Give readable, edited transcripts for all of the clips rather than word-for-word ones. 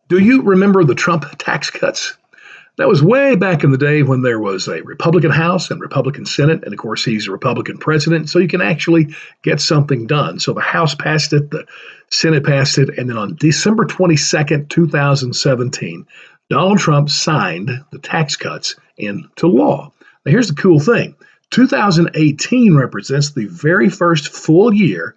Do you remember the Trump tax cuts? That was way back in the day when there was a Republican House and Republican Senate. And of course, he's a Republican president. So you can actually get something done. So the House passed it, the Senate passed it. And then on December 22nd, 2017, Donald Trump signed the tax cuts into law. Now, here's the cool thing 2018 represents the very first full year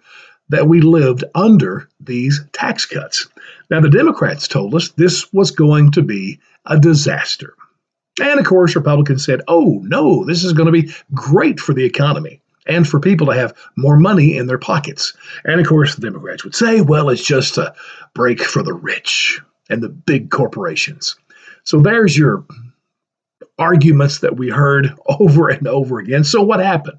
that we lived under these tax cuts. Now, the Democrats told us this was going to be a disaster. And of course, Republicans said, oh, no, this is going to be great for the economy and for people to have more money in their pockets. And of course, the Democrats would say, well, it's just a break for the rich and the big corporations. So there's your arguments that we heard over and over again. So what happened?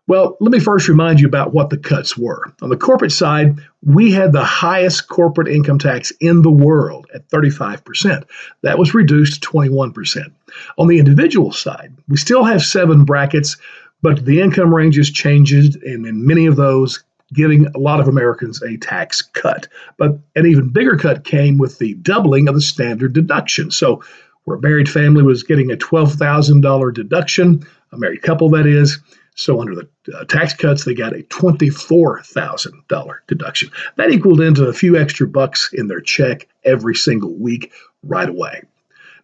Well, let me first remind you about what the cuts were. On the corporate side, we had the highest corporate income tax in the world at 35%. That was reduced to 21%. On the individual side, we still have 7 brackets, but the income ranges changed, and in many of those, giving a lot of Americans a tax cut. But an even bigger cut came with the doubling of the standard deduction. So where a married family was getting a $12,000 deduction, a married couple that is, so under the tax cuts, they got a $24,000 deduction. That equaled into a few extra bucks in their check every single week right away.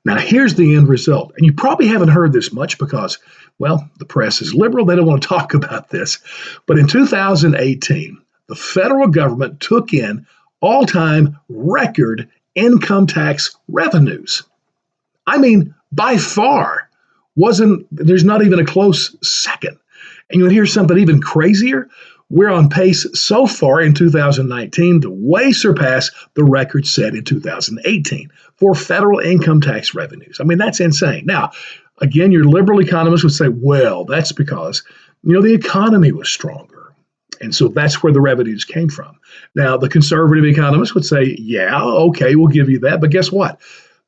Now, here's the end result. And you probably haven't heard this much because, well, the press is liberal. They don't want to talk about this. But in 2018, the federal government took in all-time record income tax revenues. I mean, by far, there's not even a close second. And you'll hear something even crazier. We're on pace so far in 2019 to way surpass the record set in 2018 for federal income tax revenues. I mean, that's insane. Now, again, your liberal economists would say, well, that's because, the economy was stronger. And so that's where the revenues came from. Now, the conservative economists would say, yeah, okay, we'll give you that. But guess what?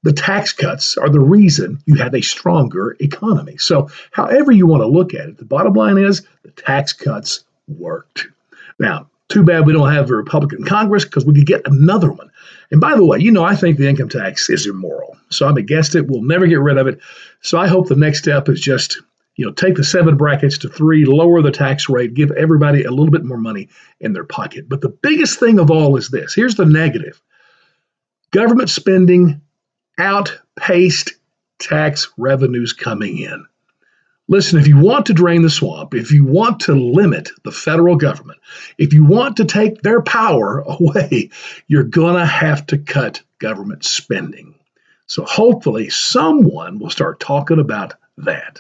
The tax cuts are the reason you have a stronger economy. So however you want to look at it, the bottom line is the tax cuts worked. Now, too bad we don't have a Republican Congress because we could get another one. And by the way, I think the income tax is immoral. So I'm against it. We'll never get rid of it. So I hope the next step is just, take the 7 brackets to 3, lower the tax rate, give everybody a little bit more money in their pocket. But the biggest thing of all is this. Here's the negative. Government spending outpaced tax revenues coming in. Listen, if you want to drain the swamp, if you want to limit the federal government, if you want to take their power away, you're going to have to cut government spending. So hopefully someone will start talking about that.